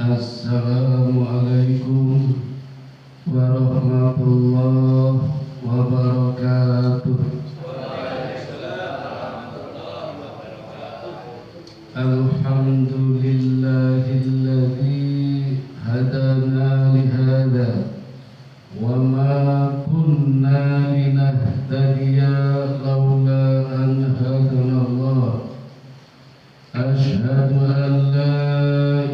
Assalamualaikum warahmatullahi wabarakatuh. Alhamdulillahilladzi hadana lihada wa ma kunna linahtadiya laula an hadanallah. Asyhadu an la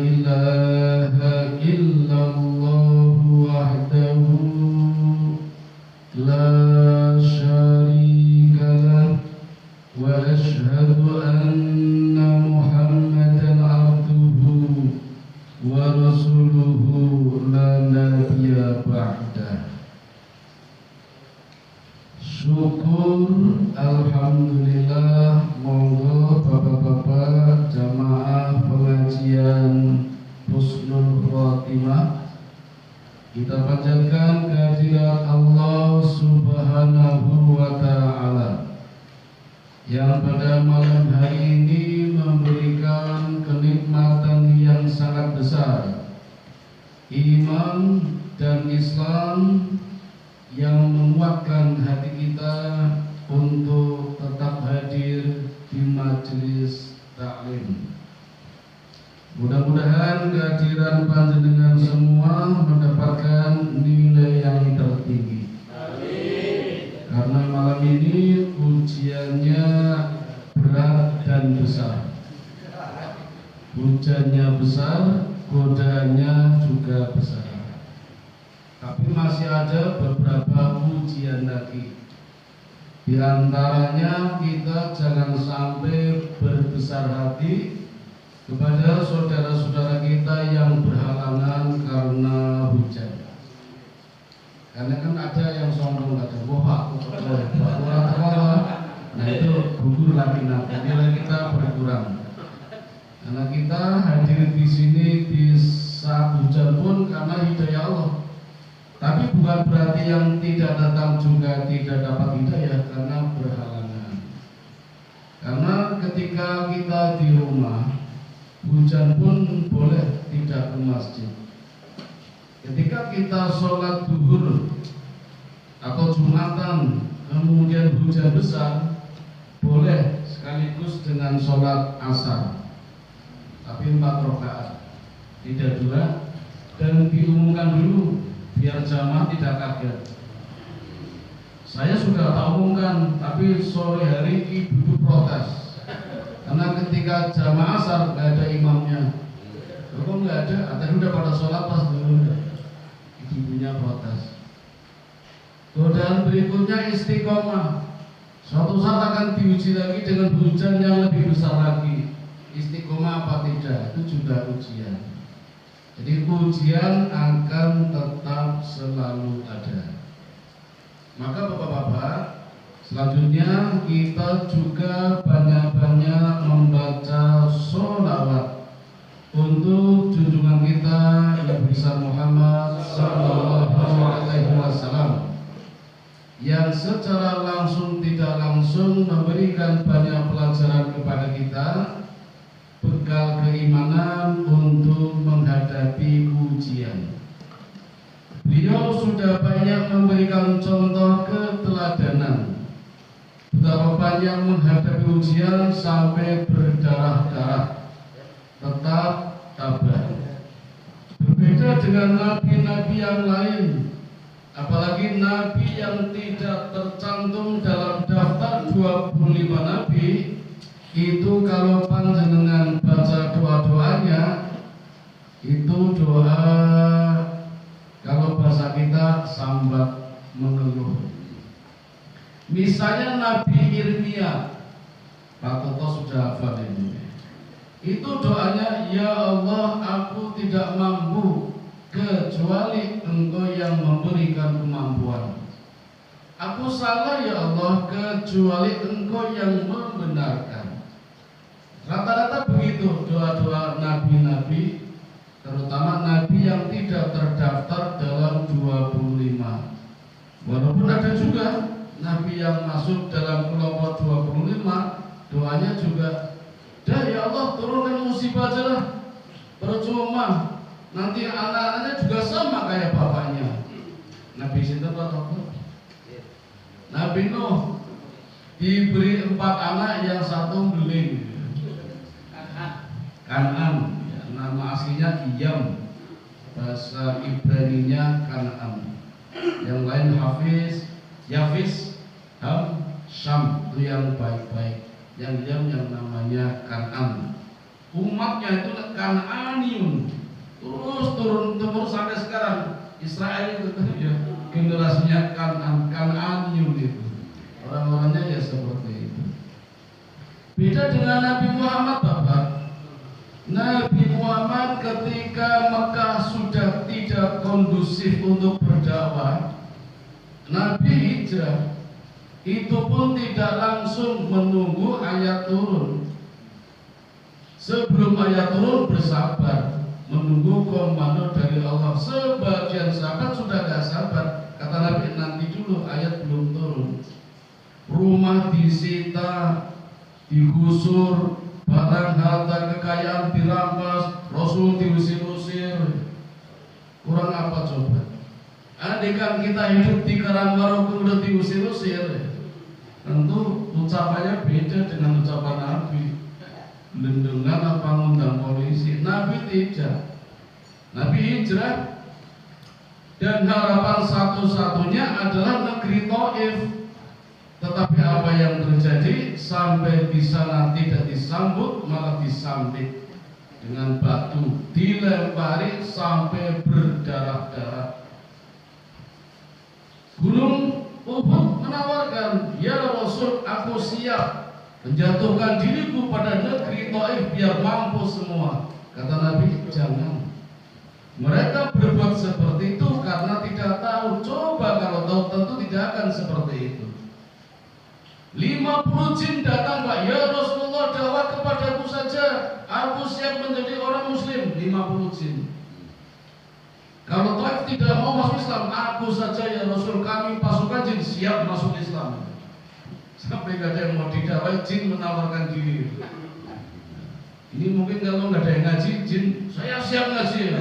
ilaha illallah wahdahu la syarika lah wa asyhadu anna Muhammadan abduhu wa rasuluhu la nabiyya ba'dah. Syukur alhamdulillah, monggo bapak-bapak jamaah pengajian Husnul Khotimah, kita panjatkan kehadirat Allah Subhanahu wa ta'ala yang pada malam hari ini memberikan kenikmatan yang sangat besar, iman dan Islam yang menguatkan hati kita untuk tetap hadir di majelis taklim. Mudah-mudahan kehadiran panjenengan semua mendapatkan nilai yang tertinggi. Amin. Karena malam ini ujiannya berat dan besar. Hujannya besar, godaannya juga besar. Tapi masih ada beberapa ujian lagi. Di antaranya kita jangan sampai berbesar hati kepada saudara-saudara kita yang berhalangan karena hujan. Karena kan ada yang sombong, ada wah aku nah itu gugur lagi, nilai kita berkurang. Karena kita hadir di sini di saat hujan pun karena hidayah Allah. Tapi bukan berarti yang tidak datang juga tidak dapat hidayah karena berhalangan. Karena ketika kita di rumah, hujan pun boleh tidak ke masjid. Ketika kita sholat duhur atau jumatan, kemudian hujan besar, boleh sekaligus dengan sholat asar. Tapi 4 rakaat, tidak 2, dan diumumkan dulu biar jamaah tidak kaget. Saya sudah umumkan, tapi sore hari ibu protes karena ketika jamaah asar nggak ada imamnya. Kok nggak ada? Tadi udah pada sholat pas dulu. Ibunya protes. Godaan berikutnya istiqomah. Suatu saat akan diuji lagi dengan hujan yang lebih besar lagi. Istiqomah apa tidak? Itu juga ujian. Jadi ujian akan tetap selalu ada. Maka bapak-bapak, selanjutnya kita juga banyak-banyak membaca sholawat untuk junjungan kita Nabi besar Muhammad SAW, yang secara langsung tidak langsung memberikan banyak pelajaran kepada kita, bekal keimanan untuk menghadapi ujian. Beliau sudah banyak memberikan contoh keteladanan, betapa banyak menghadapi ujian sampai berdarah-darah, tetap tabah. Berbeda dengan nabi-nabi yang lain, apalagi nabi yang tidak tercantum dalam daftar 25 nabi. Itu kalau panjenengan baca doa-doanya, itu doa kalau bahasa kita sambat mengeluh. Misalnya Nabi Irmia, Pak Toto sudah hafal ini. Itu doanya, ya Allah, aku tidak mampu kecuali Engkau yang memberikan kemampuan. Aku salah ya Allah kecuali Engkau yang membenarkan. Rata-rata begitu doa-doa nabi-nabi, terutama nabi yang tidak terdaftar dalam 25. Walaupun ada juga nabi yang masuk dalam kelompok 25, doanya juga, dah ya Allah turunkan musibah aja lah, percuma, nanti anak-anaknya juga sama kayak bapaknya. Nabi sinten Pak? Nabi Nuh diberi 4 anak, yang satu beling, Kan'an, ya, nama aslinya Iyam, bahasa Ibraninya Kan'an. Yang lain Hafiz, Yafis, Ham, Syam, itu yang baik-baik. Yang Iyam yang namanya Kan'an. Umatnya itu Kan'aniun, terus turun sampai sekarang. Israel itu ya, generasinya Kan'aniun itu. Orang-orangnya ya seperti itu. Beda dengan Nabi Muhammad, Bapak. Nabi Muhammad ketika Mekah sudah tidak kondusif untuk berdakwah, Nabi hijrah. Itu pun tidak langsung menunggu ayat turun. Sebelum ayat turun bersabar, menunggu komando dari Allah. Sebagian sahabat sudah gak sabar, kata Nabi, nanti dulu ayat belum turun. Rumah disita, digusur, barang harta kekayaan dirampas, Rasul diusir-usir. Kurang apa coba? Andaikan kita hidup di Karangbaru kemudian diusir-usir, tentu ucapannya beda dengan ucapan Nabi. Lendungan apa ngundang polisi? Nabi tidak. Nabi hijrah, dan harapan satu-satunya adalah negeri Taif. Tetapi apa yang terjadi? Sampai di sana tidak disambut, malah disambit dengan batu, dilempari sampai berdarah-darah. Gunung Uhud menawarkan, ya Rasul, aku siap menjatuhkan diriku pada negeri Taif biar mampu semua. Kata Nabi, jangan. Mereka berbuat seperti itu karena tidak tahu. Coba kalau tahu tentu tidak akan seperti itu. 50 jin datang, Pak. Ya Rasulullah, dakwah kepadaku saja, aku siap menjadi orang muslim. 50 jin. Kalau Taif tidak mau masuk Islam, aku saja ya Rasul, kami pasukan jin siap masuk Islam. Sampai gak ada yang mau didakwai, jin menawarkan diri. Ini mungkin kalau nggak ada yang ngaji, jin saya siap ngaji.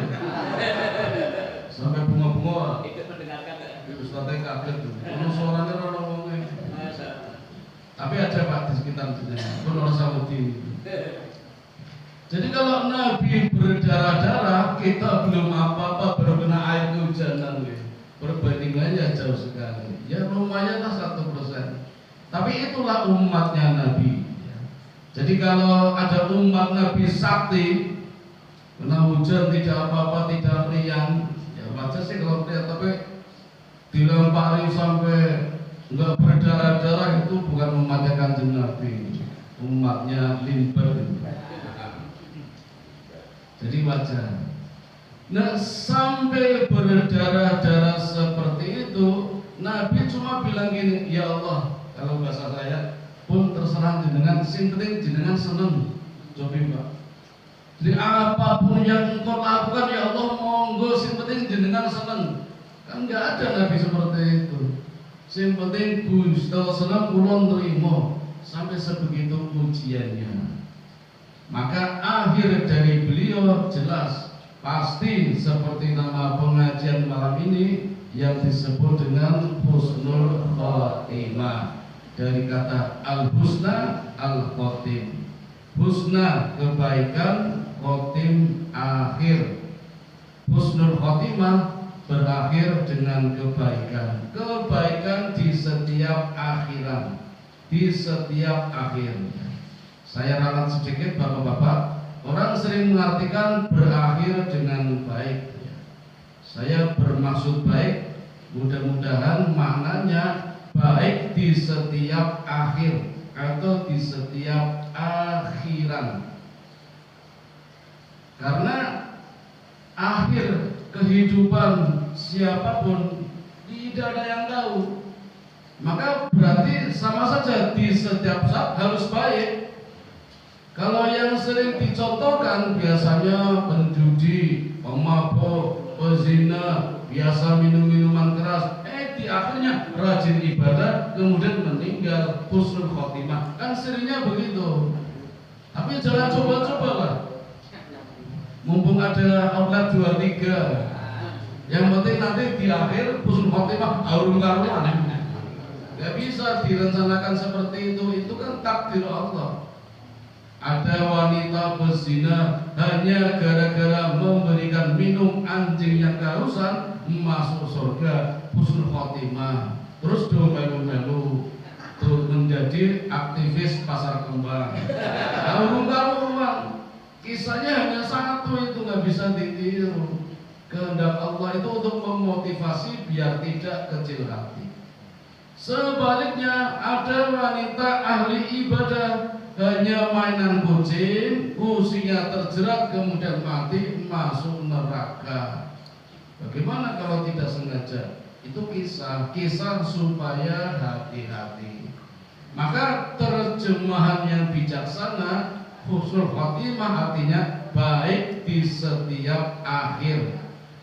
Sampai bunga-bunga ikut mendengarkan. Ustaznya kaget tuh. Kalau suaranya orang ngomongin. Tapi ada Pak di sekitar sini, pun orang Saudi. Jadi kalau Nabi berdarah-darah, kita belum apa-apa, baru kena air kehujanan, perbandingannya jauh sekali. Ya lumayanlah 1%. Tapi itulah umatnya Nabi. Jadi kalau ada umat Nabi sakti, kena hujan tidak apa-apa, tidak riang, ya wajar sih kalau riang. Tapi dilempari sampai enggak berdarah-darah, itu bukan umatnya Kanjeng Nabi, umatnya limber. Jadi wajar. Nah, sampai berdarah-darah seperti itu, Nabi cuma bilang gini, ya Allah, kalau bahasa saya, pun terserah jenengan, sing penting jenengan seneng. Coba Pak. Jadi apapun yang engkau lakukan, ya Allah, monggo, sing penting jenengan seneng. Kan nggak ada Nabi seperti itu. Sing penting Gusti seneng kula nrimo, sampai sebegitu ujiannya. Maka akhir dari beliau jelas, pasti seperti nama pengajian malam ini yang disebut dengan husnul khotimah. Dari kata al-husna, al-khotim. Husna kebaikan, khotim akhir. Husnul khotimah berakhir dengan kebaikan. Kebaikan di setiap akhiran, di setiap akhir. Saya ralat sedikit Bapak-bapak. Orang sering mengartikan berakhir dengan baik. Saya bermaksud baik, mudah-mudahan maknanya baik di setiap akhir atau di setiap akhiran. Karena akhir kehidupan siapapun tidak ada yang tahu. Maka berarti sama saja di setiap saat harus baik. Kalau yang sering dicontohkan biasanya penjudi, pemabuk, pezina, biasa minum minuman keras, di akhirnya rajin ibadah, kemudian meninggal, husnul khotimah. Kan seringnya begitu. Tapi jangan coba-coba lah. mumpung ada outlet 23. Yang penting nanti di akhir husnul khotimah harum karuan. Gak bisa direncanakan seperti itu kan takdir Allah. Ada wanita berzina hanya gara-gara memberikan minum anjing yang kehausan masuk surga husnul khotimah. Terus dong melu-melu tuh menjadi aktivis pasar kembang. Karuan kisahnya hanya satu, itu nggak bisa ditiru. Kehendak Allah itu untuk memotivasi biar tidak kecil hati. Sebaliknya ada wanita ahli ibadah hanya mainan kucing, kucingnya terjerat kemudian mati masuk neraka. Bagaimana kalau tidak sengaja? Itu kisah supaya hati-hati. Maka terjemahan yang bijaksana husnul khotimah artinya baik di setiap akhir.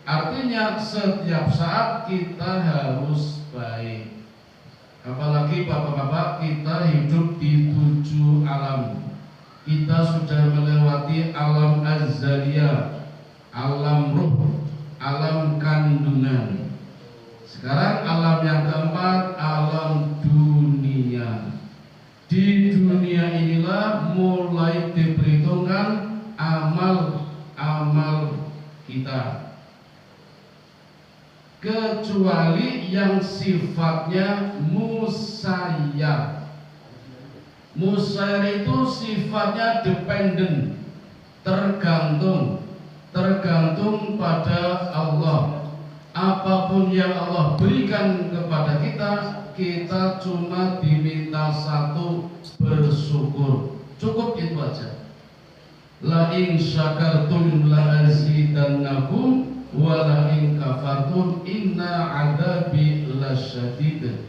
Artinya setiap saat kita harus baik. Apalagi bapak-bapak, kita hidup di 7 alam. Kita sudah melewati alam azaliyah, alam ruh, alam kandungan. Sekarang alam yang keempat, alam dunia. Di dunia inilah mulai diperhitungkan amal-amal kita, kecuali yang sifatnya musayyar. Musayyar itu sifatnya dependen, tergantung pada Allah. Apapun yang Allah berikan kepada kita, kita cuma diminta satu, bersyukur. Cukup itu aja. La in syakartum la azidannakum wala in kafartum inna adabi lasyadid.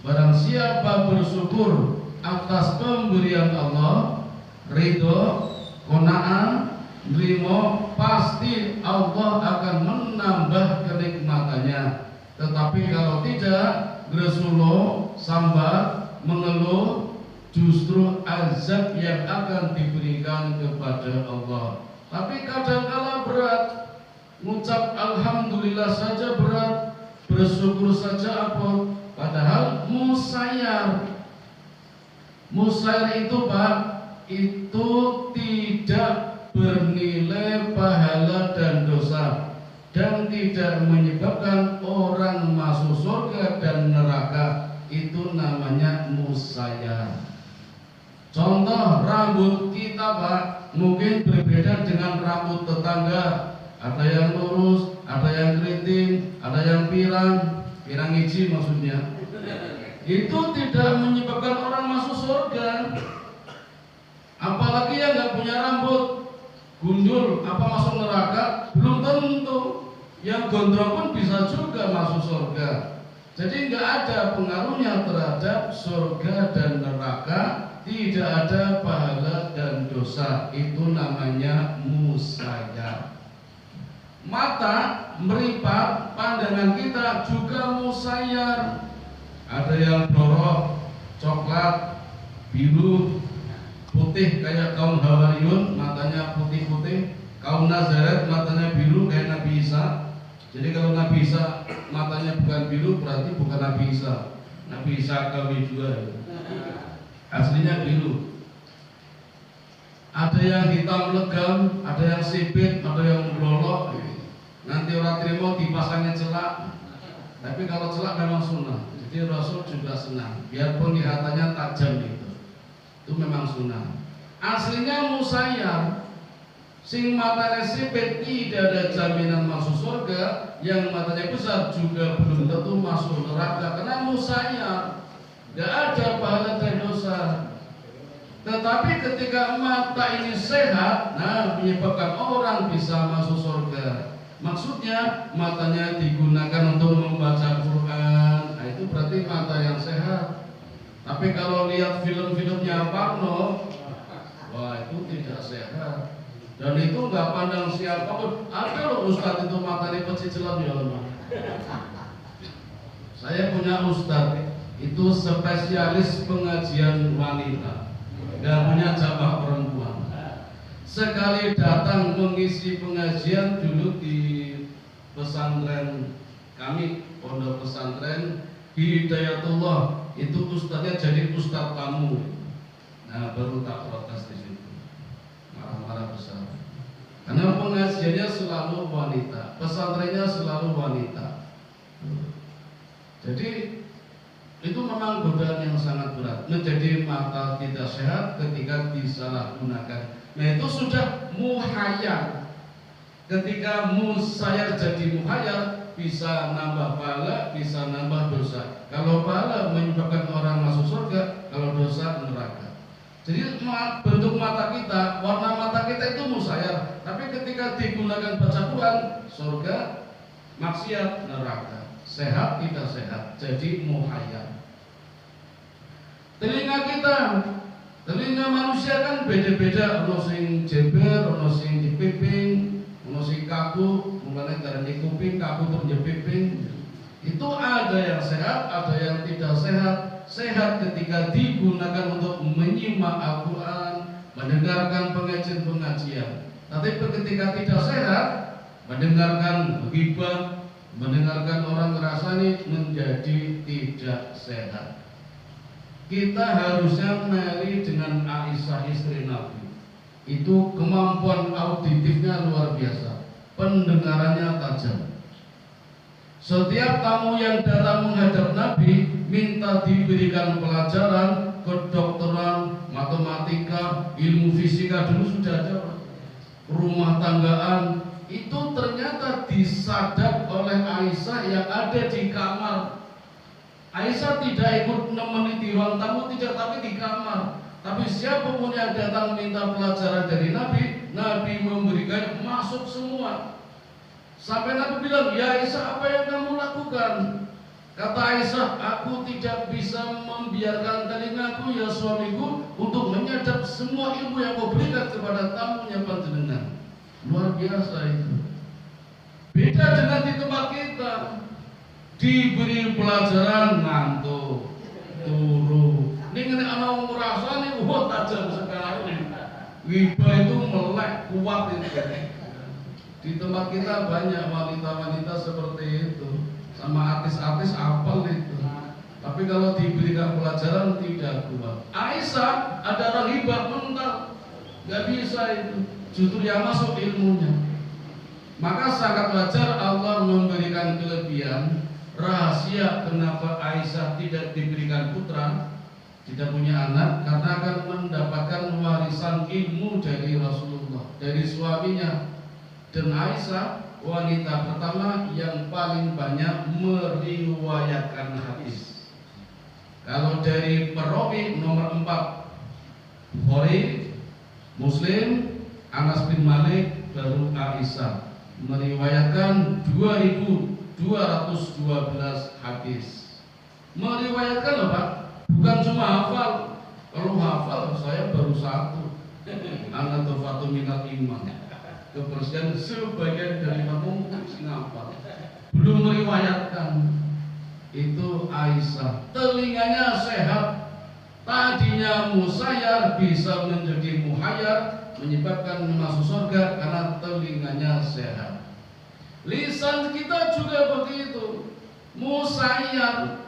Barang siapa bersyukur atas pemberian Allah, ridho, qanaah, nerimo, pasti Allah akan menambah kenikmatannya. Tetapi kalau tidak, gresulo, sambat, mengeluh, justru azab yang akan diberikan kepada Allah. Tapi kadang-kala berat, mengucap alhamdulillah saja berat, bersyukur saja apa? Padahal musayyar itu Pak, itu tidak bernilai pahala dan dosa, dan tidak menyebabkan orang masuk surga dan neraka. Itu namanya musayyar. Contoh rambut kita Pak, mungkin berbeda dengan rambut tetangga. Ada yang lurus, ada yang keriting, ada yang pirang hiji maksudnya. Itu tidak menyebabkan orang masuk surga. Apalagi yang nggak punya rambut, gundul, apa masuk neraka? Belum tentu. Yang gondrong pun bisa juga masuk surga. Jadi nggak ada pengaruhnya terhadap surga dan neraka. Tidak ada pahala dan dosa. Itu namanya musayyar. Mata, meripat, pandangan kita juga musayyar. Ada yang dorok, coklat, biru, putih kayak kaum Hawariyun, matanya putih-putih. Kaum Nazaret matanya biru kayak Nabi Isa. Jadi kalau Nabi Isa matanya bukan biru, berarti bukan Nabi Isa. Nabi Isa KW2 aslinya biru. Ada yang hitam legam, ada yang sipit, ada yang melolok. Nanti orang terima dipasangnya celak. Tapi kalau celak memang sunnah. Jadi Rasul juga senang, biar penglihatannya tajam itu memang sunnah. Aslinya musayyar. Sing matanya sipit tidak ada jaminan masuk surga, yang matanya besar juga belum tentu masuk neraka, karena musayyar. Tidak ada pahala dan dosa. Tetapi ketika mata ini sehat, nah menyebabkan orang bisa masuk surga. Maksudnya matanya digunakan untuk membaca Quran. Nah, itu berarti mata yang sehat. Tapi kalau lihat film-filmnya Parno, wah itu tidak sehat. Dan itu nggak pandang siapapun. Ada loh ustadz itu matanya pecicilan ya Allah. Saya punya ustadz itu spesialis pengajian wanita, nggak punya jamaah perempuan. sekali datang mengisi pengajian dulu di pesantren kami, pondok pesantren Hidayatullah, itu ustadznya jadi ustadz tamu. Nah, baru tak protes di situ, marah-marah besar. Karena pengajiannya selalu wanita, pesantrennya selalu wanita. Jadi itu memang godaan yang sangat berat. Menjadi mata tidak sehat ketika disalahgunakan. Nah, itu sudah muhayyar. Ketika musayyar jadi muhayyar, bisa nambah pahala, bisa nambah dosa. Kalau pahala menyebabkan orang masuk surga, kalau dosa neraka. Jadi bentuk mata kita, warna mata kita itu musayyar. Tapi ketika digunakan baca Quran, surga, maksiat, neraka. Sehat tidak sehat, jadi muhayyar. Telinga kita, telinga manusia kan beda-beda, ono sing jeber, ono sing dipiping, ono sing kaku, mulane darane kuping, kaku terus dipiping. Itu ada yang sehat, ada yang tidak sehat. Sehat ketika digunakan untuk menyimak Al-Quran, mendengarkan pengajian-pengajian. Tapi ketika tidak sehat, mendengarkan ghibah, mendengarkan orang ngerasani, menjadi tidak sehat. Kita harusnya meri dengan Aisyah istri Nabi. Itu kemampuan auditifnya luar biasa, pendengarannya tajam. Setiap tamu yang datang menghadap Nabi minta diberikan pelajaran kedokteran, matematika, ilmu fisika, dulu sudah ada, rumah tanggaan. Itu ternyata disadap oleh Aisyah yang ada di kamar. Aisyah tidak ikut menemani di ruang tamu, tidak, tapi di kamar. Tapi siapapun yang datang minta pelajaran dari Nabi, Nabi memberikan masuk semua. Sampai Nabi bilang, ya Aisyah, apa yang kamu lakukan? Kata Aisyah, aku tidak bisa membiarkan telingaku, ya suamiku, untuk menyadap semua ilmu yang kau berikan kepada tamunya panjenengan. Luar biasa itu. Beda dengan di tempat kita, diberi pelajaran ngantuk, turu. Ini kan anak merasa nih, wah tajam sekali. Ghibah itu melek kuat itu. Di tempat kita banyak wanita-wanita seperti itu, sama artis-artis apel itu. Tapi kalau diberikan pelajaran tidak kuat. Aisyah ada orang hibah mental, nggak bisa itu. Justru yang masuk ilmunya. Maka sangat wajar Allah memberikan kelebihan. Rahasia kenapa Aisyah tidak diberikan putra, tidak punya anak, karena akan mendapatkan warisan ilmu dari Rasulullah, dari suaminya. Dan Aisyah wanita pertama yang paling banyak meriwayatkan hadis. Kalau dari perawi nomor 4 Bukhari, Muslim, Anas bin Malik, baru Aisyah meriwayatkan 2212 hadis. Meriwayatkan loh Pak, bukan cuma hafal. Kalau hafal saya baru satu. An-nadhafatu minal iman. Kebersihan sebagian dari kamu ngapal. Belum meriwayatkan. Itu Aisyah. Telinganya sehat. Tadinya musayyar bisa menjadi muhayyar, menyebabkan masuk surga karena telinganya sehat. Lisan kita juga begitu, musayyar,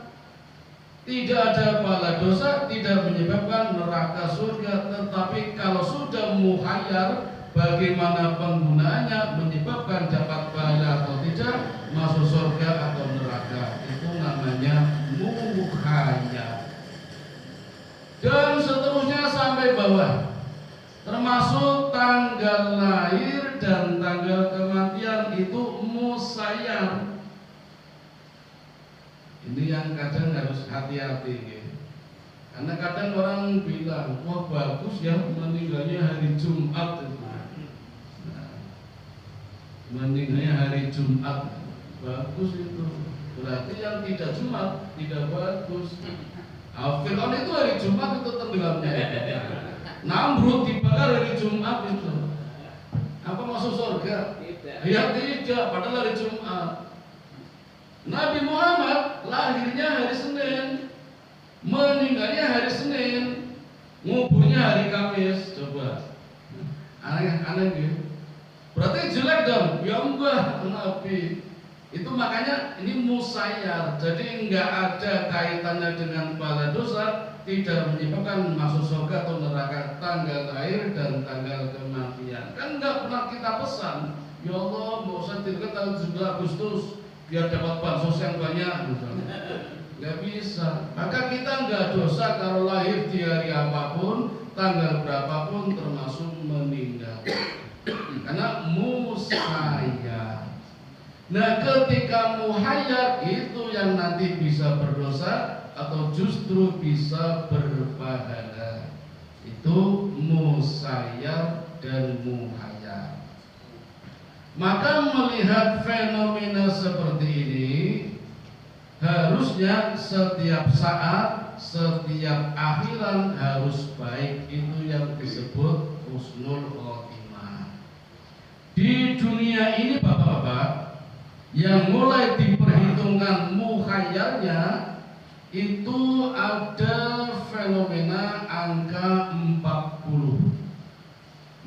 tidak ada pahala dosa, tidak menyebabkan neraka surga. Tetapi kalau sudah muhayyar, bagaimana penggunaannya menyebabkan dapat pahala atau tidak, masuk surga atau neraka. Itu namanya muhayyar. Dan seterusnya sampai bawah, termasuk tanggal lahir dan tanggal kematian itu musayyar. Ini yang kadang harus hati-hati ya. Karena kadang orang bilang, wah bagus ya meninggalnya hari Jumat itu. Nah, meninggalnya hari Jumat bagus itu. Berarti yang tidak Jumat tidak bagus. Fir'aun itu hari Jumat itu tenggelamnya. Namrud dibakar hari Jumat itu. Apa masuk surga? Ya tidak, padahal hari Jumat. Nabi Muhammad lahirnya hari Senin, meninggalnya hari Senin, nguburnya hari Kamis. Coba Aneh gitu. Berarti jelek dong. Ya enggak, Nabi. Itu makanya ini musayyar. Jadi enggak ada kaitannya dengan bala dosa, tidak menyebabkan masuk surga atau neraka, tanggal lahir dan tanggal kematian. Kan enggak pernah kita pesan, ya Allah mau usah tirkan tanggal 7 Agustus biar dapat bansos yang banyak misalnya. Enggak bisa. Maka kita enggak dosa kalau lahir di hari apapun, tanggal berapapun, termasuk meninggal. Karena musayyar. Nah, ketika muhayyar itu yang nanti bisa berdosa atau justru bisa berpahala. Itu musayyar dan muhayyar. Maka melihat fenomena seperti ini, harusnya setiap saat, setiap akhiran harus baik. Itu yang disebut husnul khotimah. Di dunia ini Bapak-bapak, yang mulai diperhitungkan mukhayyarnya itu ada fenomena angka 40.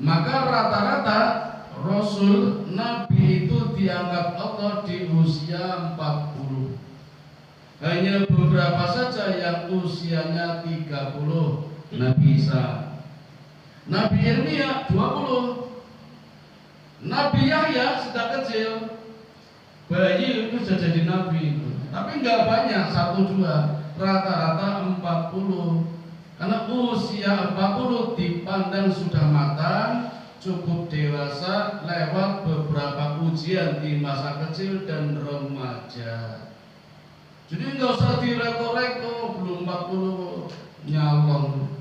Maka rata-rata Rasul Nabi itu diangkat Allah di usia 40. Hanya beberapa saja yang usianya 30. Nabi Isa, Nabi Yeremia 20, Nabi Yahya sedang kecil, bayi itu sudah jadi nabi itu. Tapi enggak banyak, 1-2, rata-rata 40. Karena usia 40 dipandang sudah matang, cukup dewasa, lewat beberapa ujian di masa kecil dan remaja. Jadi enggak usah direko-reko, belum 40 nyalon,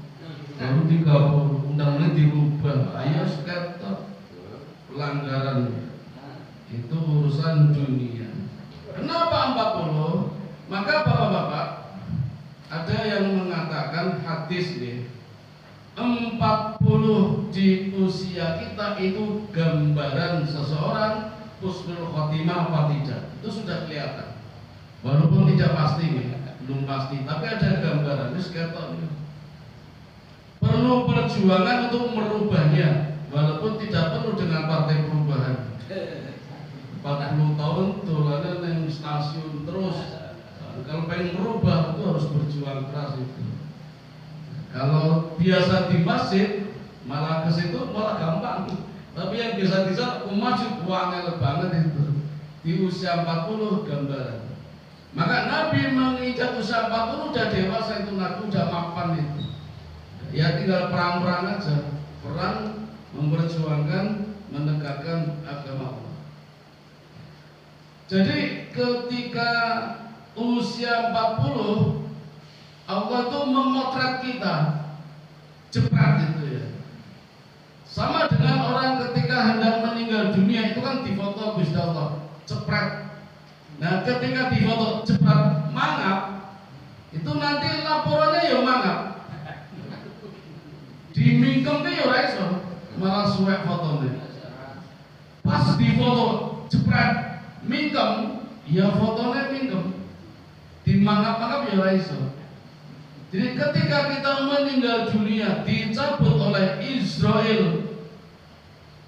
baru 30, undang-undang dirubah. Ayo seketok, pelanggaran. Itu urusan dunia. Kenapa 40? Maka Bapak-bapak, ada yang mengatakan hadis nih, 40 di usia kita itu gambaran seseorang husnul khotimah apa tidak. Itu sudah kelihatan. Walaupun tidak pasti nih, belum pasti, tapi ada gambaran. Ini seketok nih. Perlu perjuangan untuk merubahnya, walaupun tidak perlu dengan partai perubahan. 40 tahun dolanan yang stasiun terus. Kalau pengen merubah itu harus berjuang keras itu. Kalau biasa di masjid malah ke situ malah gampang. Tapi yang biasa-biasa maju kuangel banget itu. Di usia 40 gambaran. Maka Nabi menginjak usia 40 udah dewasa itu, Nabi udah mapan itu. Ya tinggal perang-perang aja. Perang memperjuangkan menegakkan agama Allah. Jadi ketika usia 40 Allah itu memotret kita cepat gitu ya. Sama dengan orang ketika hendak meninggal dunia itu kan difoto Gusti Allah cepat. Nah ketika difoto cepat mangap, itu nanti laporannya ya mangap. Dimingkem ya ora iso, malah suwek fotonya. Pas difoto cepat mingkem, ya fotonya mingkem, dimangap-mangap ya raiso. Jadi ketika kita meninggal dunia dicabut oleh Israel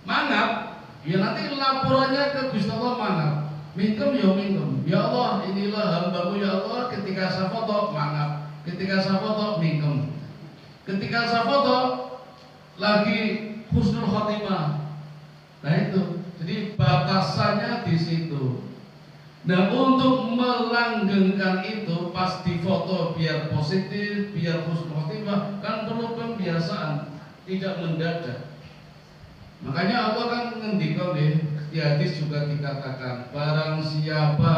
mangap, ya nanti laporannya ke Gusti Allah mangap, mingkem ya mingkem. Ya Allah, inilah hambamu ya Allah, ketika saya foto mangap, ketika saya foto mingkem, ketika saya foto lagi husnul khotimah. Nah itu. Jadi batasannya di situ. Nah untuk melanggengkan itu pas difoto biar positif, biar husnul khotimah kan perlu pembiasaan, tidak mendadak. Makanya Allah kan ngendikan di hadis juga dikatakan, barang siapa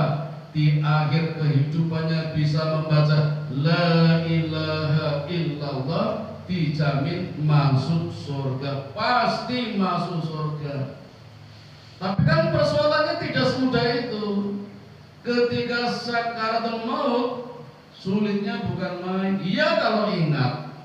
di akhir kehidupannya bisa membaca la ilaha illallah, dijamin masuk surga, pasti masuk surga. Tapi kan persoalannya tidak semudah itu. Ketika sakaratul maut, sulitnya bukan main. Iya kalau ingat,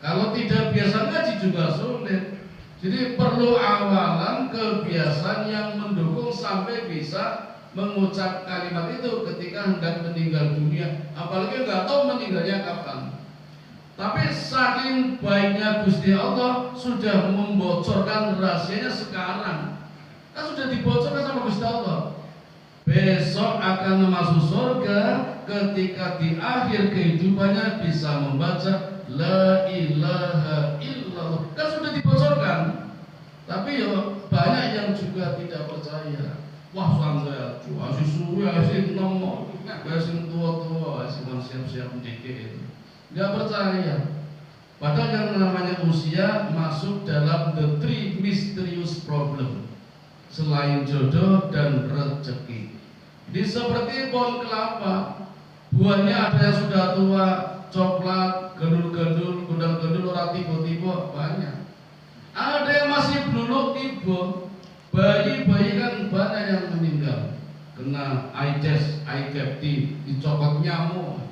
kalau tidak biasa ngaji juga sulit. Jadi perlu awalan kebiasaan yang mendukung sampai bisa mengucap kalimat itu ketika hendak meninggal dunia. Apalagi nggak tahu meninggalnya kapan. Tapi saking baiknya Gusti Allah sudah membocorkan rahasianya sekarang. Kan sudah dibocorkan sama Gusti Allah. Besok akan masuk surga ketika di akhir kehidupannya bisa membaca La ilaha illallah. Kan sudah dibocorkan. Tapi banyak yang juga tidak percaya. Wah santai, asih suwi, asih nomor, asih tua-tua, asih siap-siap dikit. Nggak percaya. Padahal yang namanya usia masuk dalam the three mysterious problem selain jodoh dan rezeki. Jadi seperti pohon kelapa, buahnya ada yang sudah tua, coklat, gandul-gandul, gundal-gandul, orang tiba-tiba banyak. Ada yang masih belum tiba, bayi-bayi kan banyak yang meninggal kena AIDS, HIV, dicokot nyamuk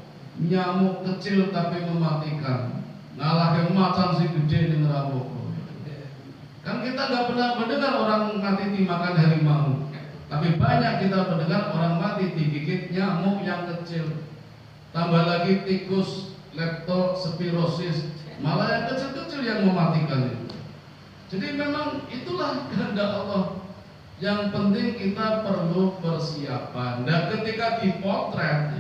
kecil tapi mematikan. Ngalah yang macan si gede di ngerabok. Kan kita nggak pernah mendengar orang mati dimakan harimau, tapi banyak kita mendengar orang mati digigit nyamuk yang kecil. Tambah lagi tikus, leptospirosis, malah yang kecil-kecil yang mematikan itu. Jadi memang itulah kehendak Allah. Yang penting kita perlu persiapan. Dan ketika dipotret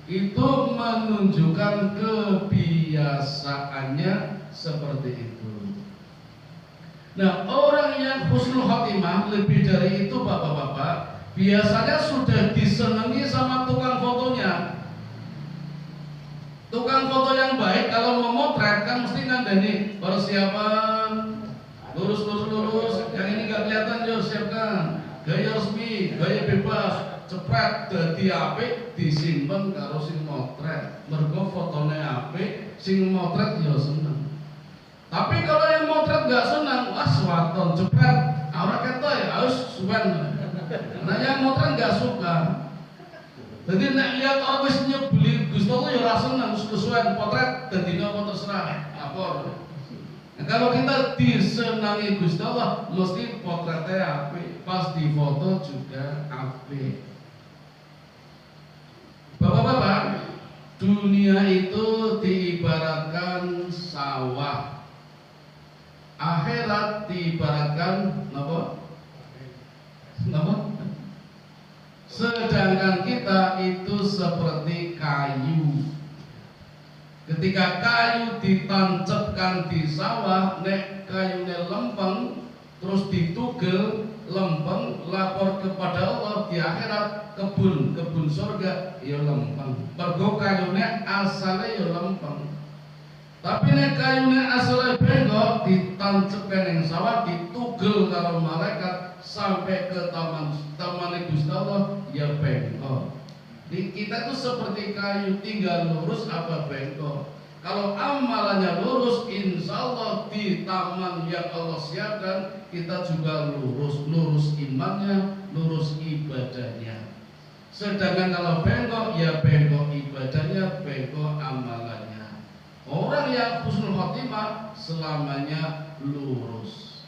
itu menunjukkan kebiasaannya seperti itu. Nah, orang yang husnul khotimah lebih dari itu bapak-bapak, biasanya sudah disenangi sama tukang fotonya. Tukang foto yang baik kalau memotret kan mesti ngandani persiapan, lurus, yang ini gak kelihatan yo siapkan, gaya resmi, gaya bebas, cepet, dadi apik, disimpen karo sing motret. Mergo fotone apik, sing motret yo seneng. Tapi kalau yang motret gak senang, wah swaton cepet, ora ketok ya harus suwen. Nah yang motret gak suka. Jadi nek lihat orang wis nyebeli Gusti Allah ya ora seneng, kesuwen potret dadi napa terserah. Apa? Nah, kalau kita disenangi Gusti Allah, mesti potretnya apik, pas di foto juga apik. Bapak-bapak, dunia itu diibaratkan sawah. Akhirat diibaratkan apa? Sedangkan kita itu seperti kayu. Ketika kayu ditancapkan di sawah, nek kayunya lempeng, terus ditugel lempeng, lapor kepada Allah di akhirat, kebun surga, ya lempeng. Mergo kayunya asalnya ya lempeng. Tapi nek kayunya asalnya bengkok, ditancapkan yang sawah, ditugel karo malaikat sampai ke taman Gusti Allah, ya bengkok. Di kita tuh seperti kayu, tinggal lurus apa bengkok. Kalau amalannya lurus, insya Allah di taman yang Allah siapkan kita juga lurus imannya, lurus ibadahnya. Sedangkan kalau bengkok, ya bengkok ibadahnya, bengkok amalannya. Orang yang husnul khotimah selamanya lurus.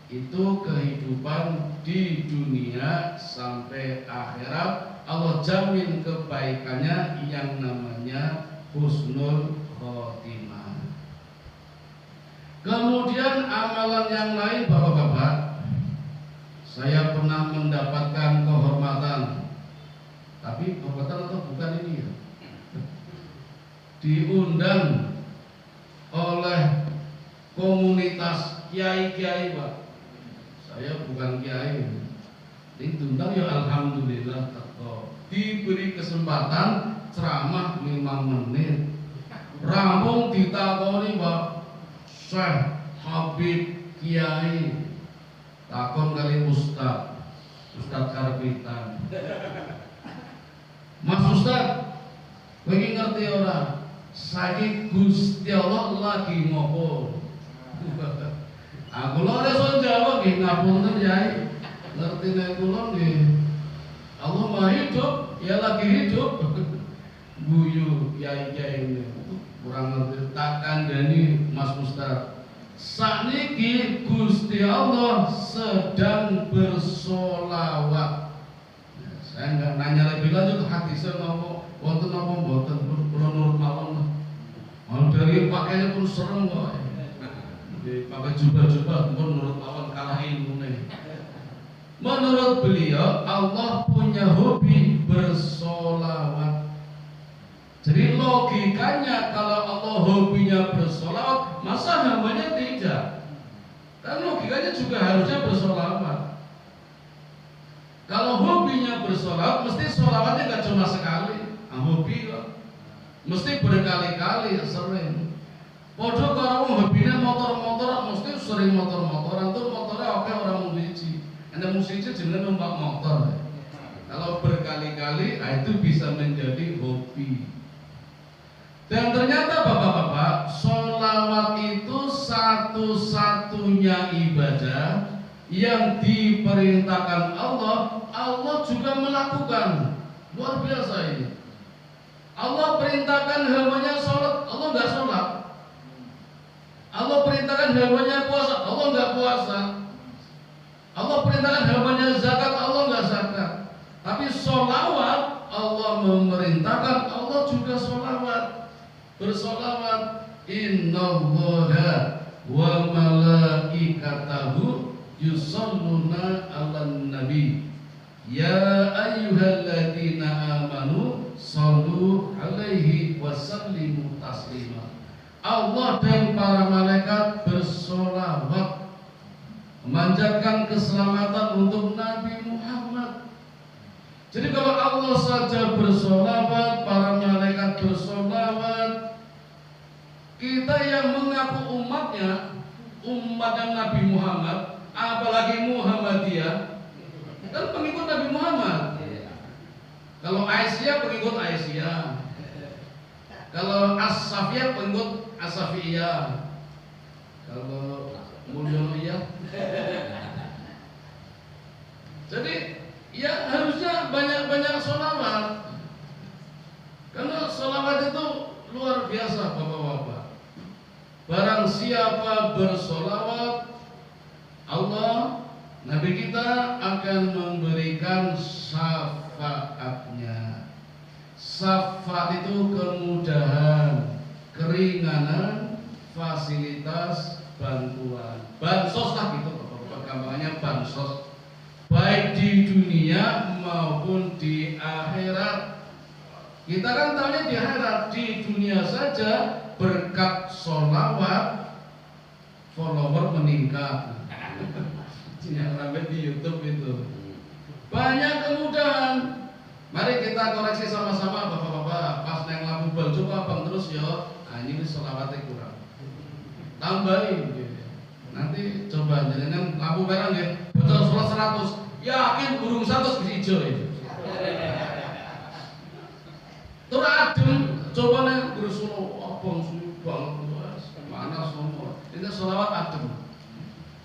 Itu kehidupan di dunia sampai akhirat. Allah jamin kebaikannya yang namanya husnul khotimah. Kemudian amalan yang lain bapak-bapak, saya pernah mendapatkan kehormatan, tapi kehormatan atau bukan ini ya, diundang oleh komunitas kiai-kiai pak. Saya bukan kiai, ini diundang ya alhamdulillah. Diberi kesempatan ceramah 5 menit, rampung ditakoni pak Syekh Habib Kiai, takon kali Ustadz Karbitan, Mas Ustadz begini ngerti ora saiki Gusti Allah lagi ngopo? Aku lho ora jawab nggih ngapunten Yai, ngerti nek kula nggih Allah Maha hidup, ya lagi hidup. Guyu Yai ini kurang ngerti, tak kandani Mas Ustadz. Sakniki Gusti Allah sedang bersolawat. Saya nggak nanya lebih lanjut, hadisnya ngomong wonten apa mboten, kula nurut mawon. Mau dari pakaiannya pun serem kok. Pakai jubah-jubah pun menurut lawan kalah ilmu nih. Menurut beliau Allah punya hobi bersolawat. Jadi logikanya kalau Allah hobinya bersolawat, masa hambanya tidak? Kan logikanya juga harusnya bersolawat. Kalau hobinya bersolawat, mesti solawatnya gak cuma sekali. Hobi kok mesti berkali-kali, sering. Podo karo hobine motor-motor, mesti sering motor-motoran tuh motornya oke orang musisi. Anda musisi jenenge numpak motor. Kalau berkali-kali, itu bisa menjadi hobi. Dan ternyata bapak-bapak, sholawat itu satu-satunya ibadah yang diperintahkan Allah, Allah juga melakukan. Luar biasa ini. Allah perintahkan hambanya sholat, Allah nggak sholat. Allah perintahkan hambanya puasa, Allah nggak puasa. Allah perintahkan hambanya zakat, Allah nggak zakat. Tapi sholawat, Allah memerintahkan, Allah juga sholawat. Bersolawat, innallaha wa malaikatahu yusalluna 'alan nabi ya ayyuhalladzina amanu shallu 'alaihi wa sallimu taslima. Allah dan para malaikat bersolawat memanjatkan keselamatan untuk Nabi Muhammad. Jadi kalau Allah saja bersolawat, para malaikat bersolawat, kita yang mengaku umatnya, umatnya Nabi Muhammad, apalagi Muhammadiyah, kan pengikut Nabi Muhammad. Kalau Aisyah pengikut Aisyah, kalau As-Safiyah pengikut As-Safiyah, kalau Mulyonoiyah. Jadi ya harusnya banyak-banyak sholawat, karena sholawat itu luar biasa bapak-bapak. Barang siapa bersolawat, Allah, Nabi kita akan memberikan syafaatnya. Syafaat itu kemudahan, keringanan, fasilitas, bantuan, bansos lah gitu, gampangannya bansos, baik di dunia maupun di akhirat. Kita kan tahunya di akhirat, di dunia saja berkat sholawat follower meningkat. Yang ramai di YouTube itu banyak kemudahan. Mari kita koreksi sama-sama bapak-bapak. Pas neng lampu bal coba bang terus yo. Nah ini sholawatnya kurang, tambahin gitu. Nanti coba jangan lampu merah ya, betul sholat 100, yakin burung 100 bisa hijau itu. Terus adem, coba nih berusul abang suyu banget, panas semua. Ini sholawat adem.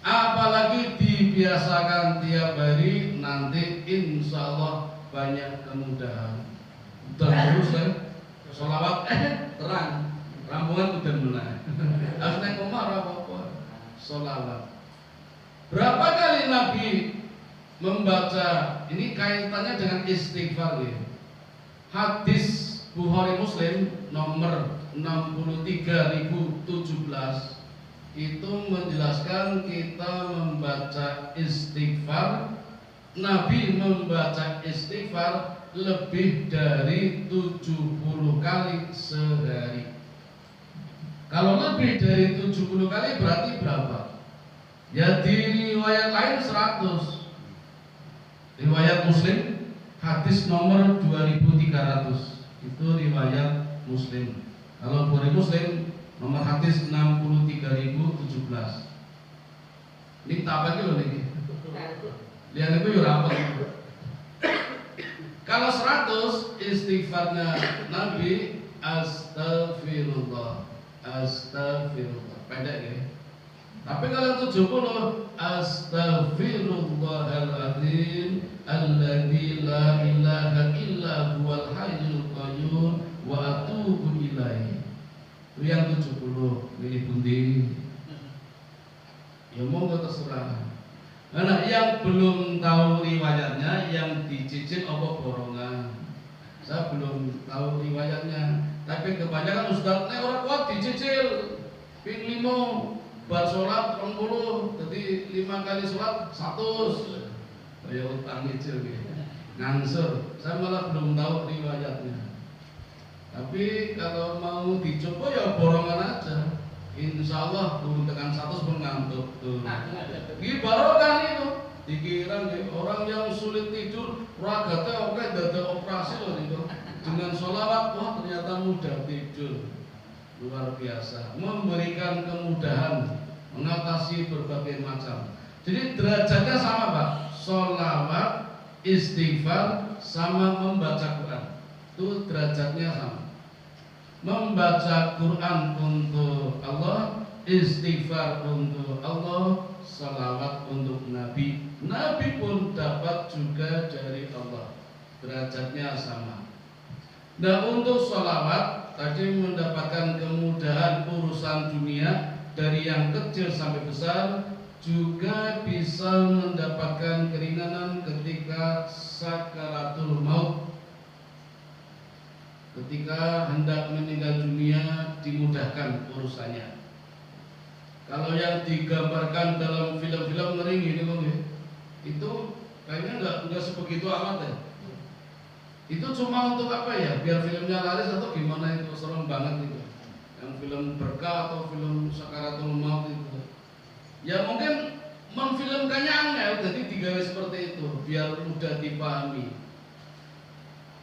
Apalagi dibiasakan tiap hari, nanti insya Allah banyak kemudahan. Dan terus kan, sholawat terang, rampungan udah mulai. Harus naik omah apa-apa, sholawat. Berapa kali Nabi membaca, ini kaitannya dengan istighfar ya. Hadis Bukhari Muslim nomor 63.017 itu menjelaskan kita membaca istighfar, Nabi membaca istighfar lebih dari 70 kali sehari. Kalau lebih dari 70 kali berarti berapa? Ya di riwayat lain 100. Riwayat Muslim hadis nomor 2300 itu riwayat Muslim. Kalau Bukhari Muslim nomor hadis 63.017. Ini tak apa loh nih. Lihat itu yura apa? Kalau 100 istighfarnya Nabi astagfirullah, astagfirullah, pendek ya. Tapi kalau 70 astaghfirullahaladzim alladzi la ilaha illa huwal hayyul qayyum wa atubu ilaihi. Itu yang 70 milih pundi. Ya monggo terserah. Nah, yang belum tahu riwayatnya, yang dicicil apa borongan. Saya belum tahu riwayatnya. Tapi kebanyakan ustaz nek ora kuat dicicil ping 5 bar salat 20, jadi 5 kali salat 100. Ya utang nyicil gitu. Ngansur. Saya malah belum tahu riwayatnya. Tapi kalau mau dicoba ya borongan aja. Insya Allah turun tekan 100 pun ngantuk tuh. Ini barokah itu. Dikira orang yang sulit tidur, ragatnya oke, dada operasi loh itu. Dengan sholawat, wah ternyata mudah tidur. Luar biasa. Memberikan kemudahan, mengatasi berbagai macam. Jadi derajatnya sama Pak. Sholawat, istighfar, sama membaca Quran. Itu derajatnya sama. Membaca Quran untuk Allah, istighfar untuk Allah, salawat untuk Nabi. Nabi pun dapat juga dari Allah. Derajatnya sama. Nah untuk salawat tadi mendapatkan kemudahan urusan dunia dari yang kecil sampai besar, juga bisa mendapatkan keringanan ketika sakaratul maut. Ketika hendak meninggal dunia dimudahkan urusannya. Kalau yang digambarkan dalam film-film ngeri ini Bang ya, itu kayaknya enggak sebegitu amat ya. Itu cuma untuk apa ya? Biar filmnya laris atau gimana itu, serem banget itu. Yang film berkah atau film sakaratul maut itu. Ya mungkin memfilmkannya angel, jadi digawe seperti itu biar mudah dipahami.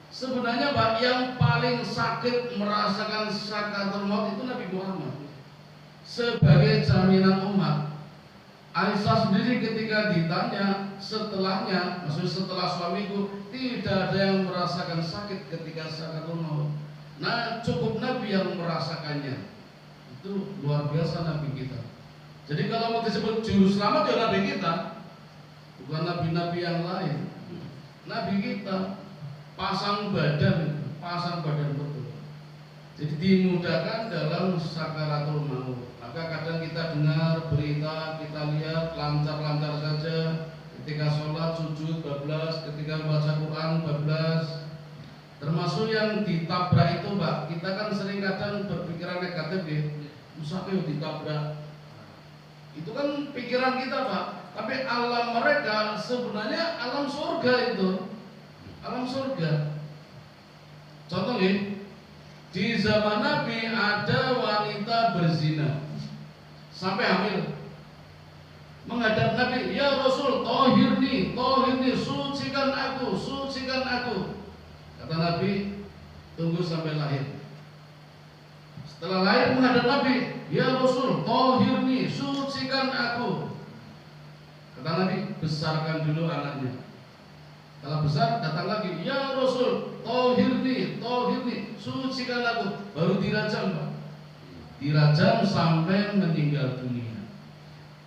Sebenarnya Pak, yang paling sakit merasakan sakaratul maut itu Nabi Muhammad sebagai jaminan umat. Aisyah sendiri ketika ditanya setelahnya, maksudnya setelah suamiku, tidak ada yang merasakan sakit ketika sakaratul maut. Nah cukup Nabi yang merasakannya. Itu luar biasa Nabi kita. Jadi kalau mau disebut juru selamat ya Nabi kita, bukan nabi-nabi yang lain. Nabi kita pasang badan betul. Jadi dimudahkan dalam sakaratul maut. Maka kadang kita dengar berita, kita lihat lancar-lancar saja. Ketika sholat sujud bablas, ketika baca Quran bablas. Termasuk yang ditabrak itu Pak, kita kan sering kadang berpikiran negatif ya. Musafir ditabrak. Itu kan pikiran kita Pak. Tapi alam mereka sebenarnya alam surga itu. Alam surga. Contoh nih, di zaman Nabi ada wanita berzina sampai hamil. Menghadap Nabi, ya Rasul, tohirni, sucikan aku. Kata Nabi, tunggu sampai lahir. Setelah lahir menghadap Nabi, ya Rasul, tohirni, sucikan aku. Kata Nabi, besarkan dulu anaknya. Kalau besar datang lagi, ya Rasul, tohirni, sucikan aku. Baru dirajam Pak. Dirajam sampai meninggal dunia.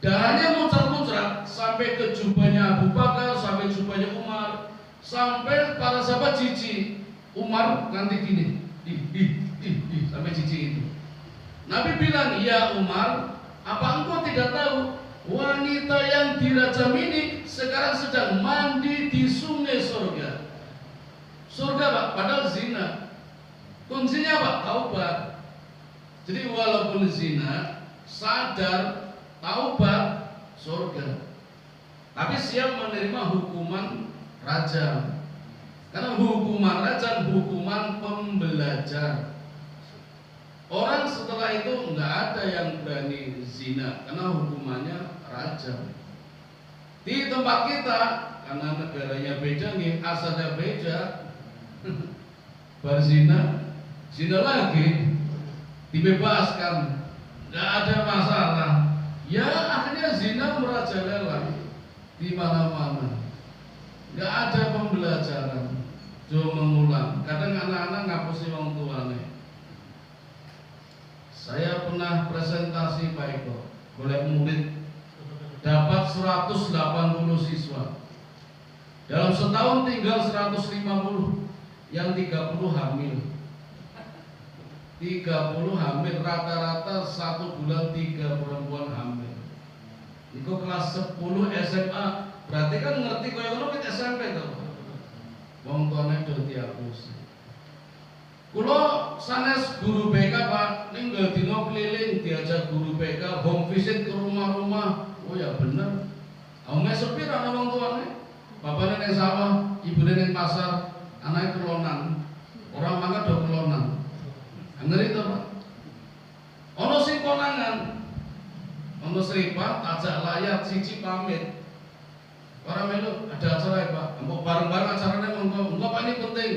Darahnya muncrat-muncrat sampai ke jubahnya Abu Bakar, sampai jubahnya Umar, sampai para sahabat jijik. Umar nanti gini, sampai jijik itu. Nabi bilang, ya Umar, apa engkau tidak tahu wanita yang dirajam ini sekarang sedang mandi di sungai surga. Surga Pak, padahal zina. Kuncinya Pak, taubat. Jadi walaupun zina, sadar, taubat, surga. Tapi siap menerima hukuman rajam. Karena hukuman rajam, hukuman pembelajar. Orang setelah itu nggak ada yang berani zina karena hukumannya rajam. Di tempat kita karena negaranya beda nih, asalnya beda, berzina, zina lagi, dibebaskan, nggak ada masalah. Ya akhirnya zina merajalela di mana-mana, nggak ada pembelajaran, cuma mengulang. Kadang anak-anak ngapusi orang tuanya. Saya pernah presentasi Pak Eko, oleh murid dapat 180 siswa. Dalam setahun tinggal 150, yang 30 hamil. 30 hamil, rata-rata 1 bulan 3 perempuan hamil. Itu kelas 10 SMA, berarti kan ngerti kaya ngono kita SMP tuh. Wong tuane do diapusi. Kulo sanes guru BK Pak, ninggal dino keliling diajak guru BK home visit ke rumah-rumah. Oh ya bener. Omnya sepi ana wong tuane. Bapaknya neng sawah, ibunya neng pasar, anaknya kelonan. Orang mangga do kelonan. Ngeri to Pak. Ono sing konangan. Ono seripat ajak layar siji pamit. Orang melu ada acara ya Pak. Mbok bareng-bareng acaranya monggo. Pak ini penting.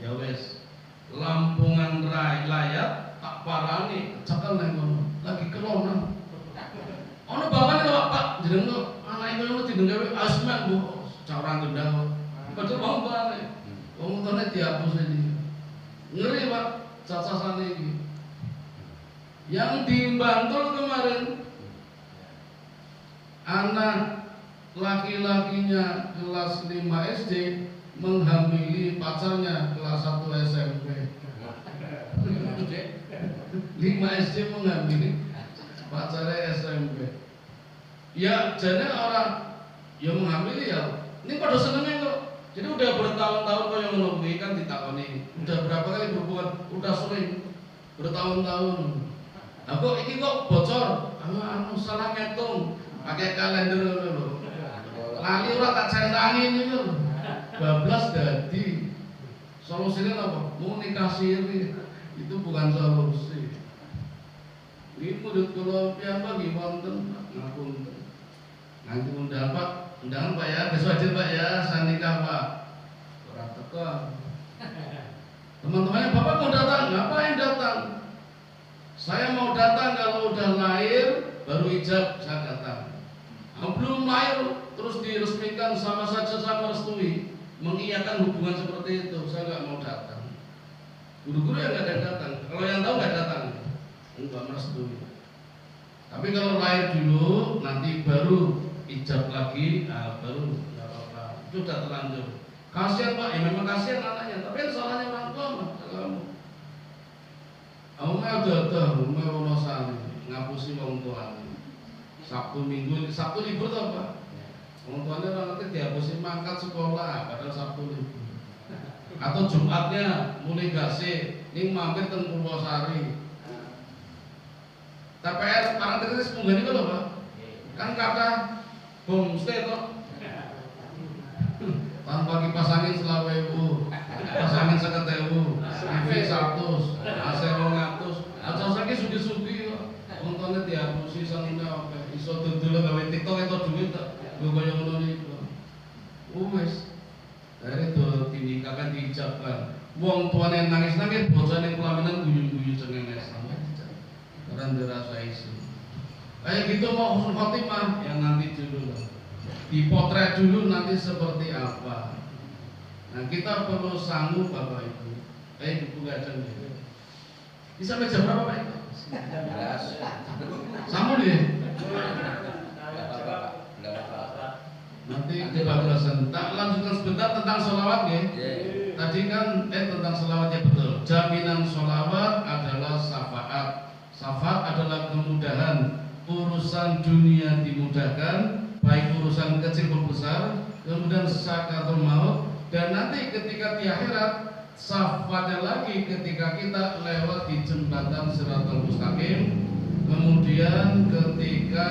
Ya wes. Lampungan layar tak parani cekel nang ngono lagi kelonan ono bapakne lho Pak jeneng anake ngono didengawe asma Bu cara gendang padahal wong tuane wong tuane dihapus iki ngeri Pak cacasane iki yang di Bantul kemarin anak laki-lakinya kelas 5 SD menghamili pacarnya kelas 1 SMP. 5 SD menghamili pacarnya SMP. Ya jadi orang yang menghamili ya ini pada senengnya kok. Jadi udah bertahun-tahun kok yang menunggu kan ditakoni. Udah berapa kali berhubungan? Udah sering bertahun-tahun. Nah kok ini kok bocor? Anu salah ngitung pakai kalender dulu. Lali ora tak centangi ini lho. Bablas dadi solusinya apa? Mau nikah siri itu bukan solusi. Ini menurut kalau piyambak nggih wonten ngapunten. Nanti undang Pak, undangan Pak ya, besok aja Pak ya, saya nikah Pak. Ora teko. Teman-temannya Bapak mau datang, ngapain datang? Saya mau datang kalau udah lahir baru ijab saya datang. Belum lahir terus diresmikan sama saja saya merestui. Mengiyakan hubungan seperti itu, saya nggak mau datang. Guru-guru yang nggak ada datang, kalau yang tahu nggak datang, enggak merestui. Tapi kalau lahir dulu, nanti baru ijab lagi, baru nggak apa-apa. Itu sudah terlanjur. Kasihan Pak, ya memang kasihan anaknya, tapi yang salahnya orang tua mah kamu. Umumnya udah, umumnya wonosani ngapusi wong tua. Sabtu Minggu, Sabtu libur tuh Pak. Wong tuanya nanti dihapusin mangkat sekolah padahal Sabtu libur. Atau Jumatnya mulai gase ning mampir teng Purwosari. TPR parang tetes munggah niku lho Pak. Kan kata homestay to. Tanpa kipas angin 20.000, kipas angin 50.000, TV 100, AC 200. Aja saiki sugi-sugi kok. Wong tuane dihapusi sanine oke. Iso dodol gawe TikTok entuk duit tak. Gue kaya ngono niku. Wes. Dari itu dinikahkan diijabkan. Wong tuane nangis-nangis, bocahne pelaminan guyu-guyu cengenges. Orang dirasa isu. Kayak gitu mau husnul khotimah yang nanti dulu lah. Dipotret dulu nanti seperti apa. Nah kita perlu sanggup Bapak Ibu. Buku gajah gitu. Bisa meja berapa Pak itu? 19. Sanggup deh. Nanti kebablasan. Tak lanjutkan sebentar tentang sholawat ya. Tadi kan tentang sholawatnya betul. Jaminan sholawat adalah syafaat. Syafaat adalah kemudahan. Urusan dunia dimudahkan, baik urusan kecil maupun besar. Kemudian sakaratul maut. Dan nanti ketika di akhirat syafaatnya lagi ketika kita lewat di jembatan Shiratal Mustaqim. Kemudian ketika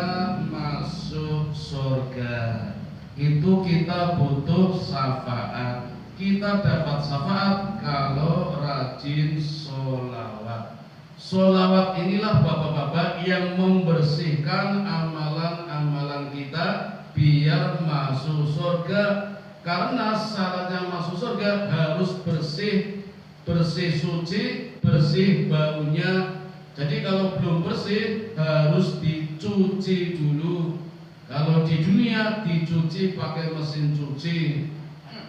masuk surga. Itu kita butuh syafaat. Kita dapat syafaat kalau rajin sholawat. Sholawat inilah bapak-bapak yang membersihkan amalan-amalan kita biar masuk surga. Karena syaratnya masuk surga harus bersih, bersih suci, bersih baunya. Jadi kalau belum bersih harus dicuci dulu. Kalau di dunia dicuci pakai mesin cuci,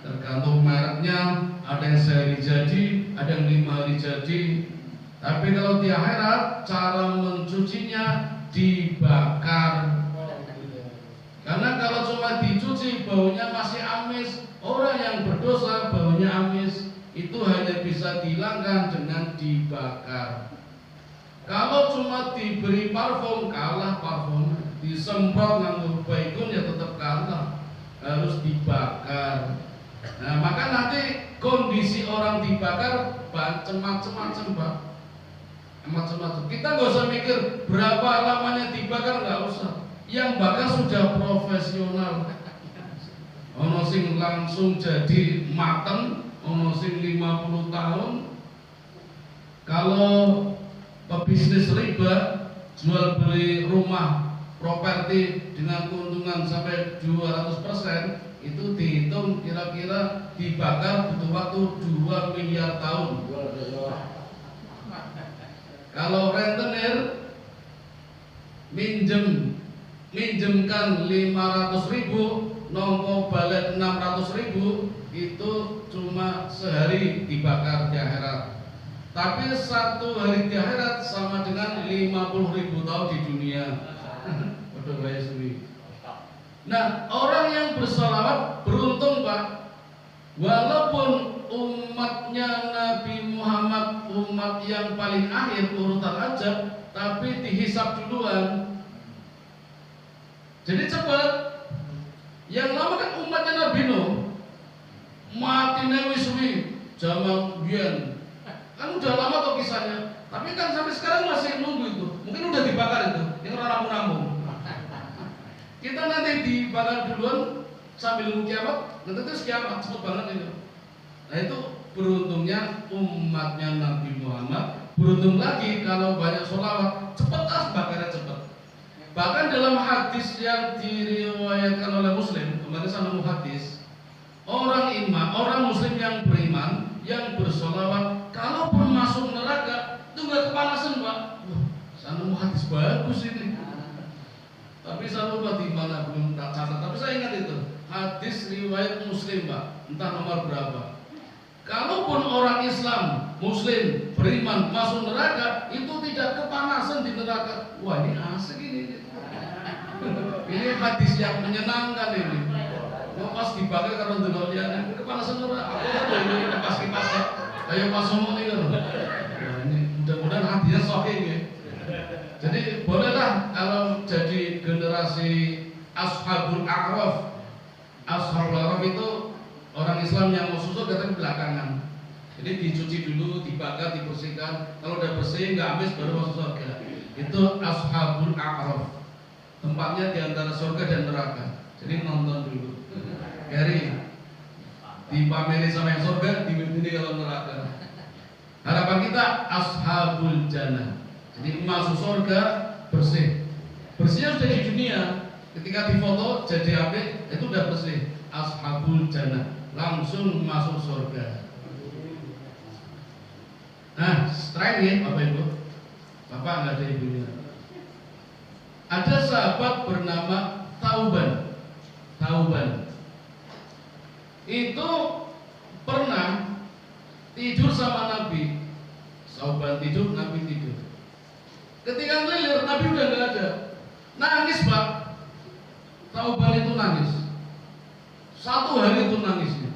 tergantung mereknya, ada yang sehari jadi, ada yang 5 hari jadi. Tapi kalau di akhirat cara mencucinya dibakar. Karena kalau cuma dicuci baunya masih amis, orang yang berdosa baunya amis, itu hanya bisa dihilangkan dengan dibakar. Kalau cuma diberi parfum kalah parfumnya. Disemprot nganggo baikun ya tetap kalah, harus dibakar. Nah maka nanti kondisi orang dibakar macam-macam Pak, macam-macam. Kita nggak usah mikir berapa lamanya dibakar, nggak usah. Yang bakar sudah profesional. Ono sing langsung jadi mateng, ono sing 50 tahun. Kalau pebisnis riba, jual beli rumah properti dengan keuntungan sampai 200%, itu dihitung kira-kira dibakar butuh waktu 2 miliar tahun. Kalau rentenir minjemkan 500.000, nongko balik 600.000, itu cuma sehari dibakar di akhirat. Tapi 1 hari di akhirat sama dengan 50.000 tahun di dunia. Nah, orang yang bersolawat beruntung Pak. Walaupun umatnya Nabi Muhammad umat yang paling akhir urutan aja, tapi dihisap duluan. Jadi cepat. Yang lama kan umatnya Nabi Nuh, mati newiswi zaman biyen. Kan udah lama tuh kisahnya. Tapi kan sampai sekarang masih nunggu itu. Mungkin udah dibakar itu, yang orang rampung-rampung. Kita nanti dibakar duluan sambil nunggu kiamat, nanti itu kiamat cepet banget itu. Nah itu beruntungnya umatnya Nabi Muhammad. Beruntung lagi kalau banyak sholawat, cepet bakarnya cepet. Bahkan dalam hadis yang diriwayatkan oleh Muslim, kemarin saya nemu hadis, orang Muslim yang beriman, yang bersolawat, kalaupun masuk neraka itu nggak kepanasan Pak. Saya nemu hadis bagus ini. Tapi saya lupa di mana, belum tak catat. Tapi saya ingat itu hadis riwayat Muslim Pak, entah nomor berapa. Kalaupun orang Islam, Muslim, beriman masuk neraka, itu tidak kepanasan di neraka. Wah ini asik ini. Ini hadis yang menyenangkan ini. Mau pas dibakar karena dulu lihat kepanasan neraka. Aku ini pas kipasnya. Kayak pas ngomong ini kan. Ini mudah-mudahan hadisnya sahih ya. Jadi bolehlah kalau jadi generasi Ashabul A'raf. Ashabul A'raf itu orang Islam yang mau susuk datang belakangan. Jadi dicuci dulu, dibakar, dibersihkan. Kalau udah bersih nggak habis baru masuk surga. Itu Ashabul A'raf. Tempatnya di antara surga dan neraka. Jadi nonton dulu. Gary dipameri sama yang surga, dibimbing kalau neraka. Harapan kita Ashabul Jannah. Jadi masuk surga bersih. Bersihnya sudah di dunia. Ketika difoto jadi apik, itu udah bersih. Ashabul Jannah langsung masuk surga. Nah, setelah ini Bapak Ibu, Bapak nggak ada ibunya. Ada sahabat bernama Tauban. Itu pernah tidur sama Nabi. Tauban tidur, Nabi tidur. Ketika ngelilir, Nabi udah nggak ada. Nangis Pak. Tauban itu nangis. 1 hari itu nangisnya.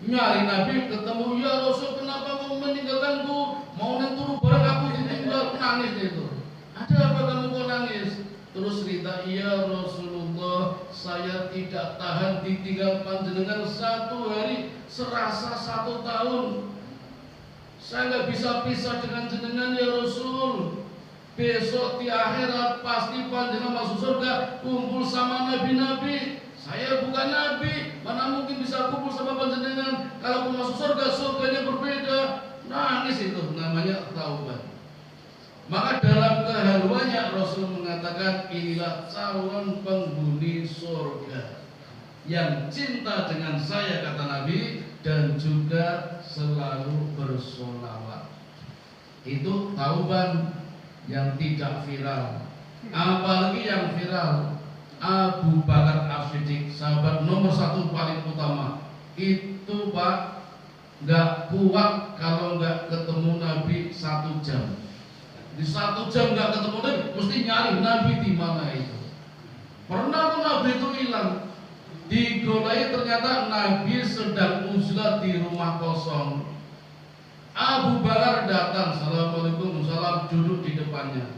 Nyari Nabi, ketemu, ya Rasul kenapa kamu meninggalkanku? Mau nenturu barang aku ditinggal, nangis itu. Ada apa kamu kok nangis? Terus cerita, iya Rasulullah, saya tidak tahan ditinggal panjenengan 1 hari, serasa 1 tahun. Saya nggak bisa pisah dengan jenengan ya Rasul. Besok di akhirat pasti panjenengan masuk surga, kumpul sama nabi-nabi. Saya bukan nabi, mana mungkin bisa kumpul sama panjenengan. Kalaupun masuk surga, surganya berbeda. Nangis itu namanya taubat. Maka dalam kehaluannya Rasul mengatakan, inilah calon penghuni surga yang cinta dengan saya, kata Nabi, dan juga selalu bersolawat. Itu tauban yang tidak viral. Apalagi yang viral, Abu Bakar As-Siddiq, sahabat nomor 1 paling utama. Itu Pak nggak kuat kalau nggak ketemu Nabi 1 jam. Di 1 jam nggak ketemu Nabi, mesti nyari Nabi di mana itu. Pernah Nabi itu hilang, digolai ternyata Nabi sedang uzlah di rumah kosong. Abu Bakar datang, assalamualaikum, salam, duduk di depannya.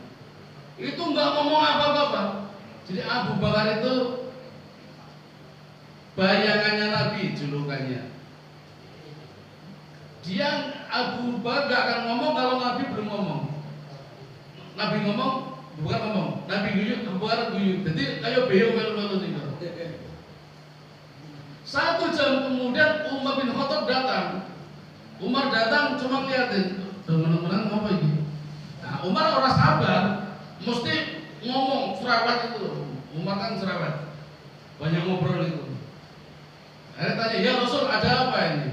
Itu nggak ngomong apa-apa. Jadi Abu Bakar itu bayangannya Nabi, julukannya. Dia Abu Bakar gak akan ngomong kalau Nabi belum ngomong. Nabi ngomong, bukan ngomong. Nabi guyu, Abu Bakar guyu. Jadi kayak beo melu-melu nih. 1 jam kemudian Umar bin Khattab datang. Umar datang cuma liatin, teman-teman ngapa ini? Nah, Umar orang sabar, mesti ngomong serawat itu. Umar kan serawat, banyak ngobrol itu. Akhirnya tanya, ya Rasul ada apa ini?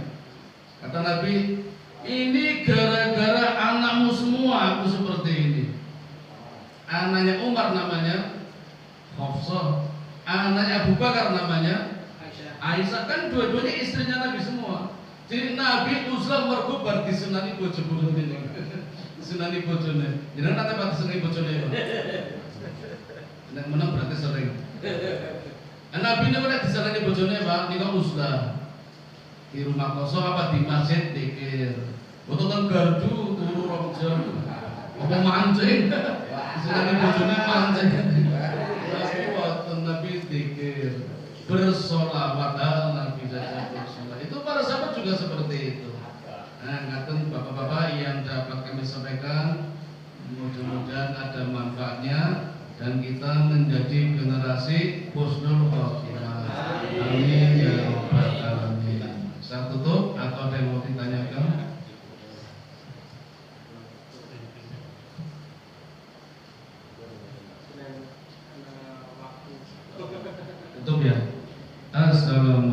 Kata Nabi, ini gara-gara anakmu semua aku seperti ini. Anaknya Umar namanya Hafsah, anaknya Abu Bakar namanya Aisyah, kan dua-duanya istrinya Nabi semua. Jadi Nabi uzlah mergo bar disenani bojo bojone. Disenani bojone. Jenengan nate pak disenani bojone ya. Nek menang berarti sering. Nabi ini nek disenani bojone Pak, nika uzlah. Di rumah kosong apa di masjid dikir. Foto teng gardu turu 2 jam. Apa mancing? Disenani bojone mancing. Nabi dikir. Bersolawat Nabi saja bersolawat. Itu para sahabat juga seperti itu. Nah, ngaten bapak-bapak yang dapat kami sampaikan, mudah-mudahan ada manfaatnya dan kita menjadi generasi husnul khotimah. Amin ya rabbal alamin. Saya tutup atau ada yang mau ditanyakan? Tutup ya. Assalamualaikum.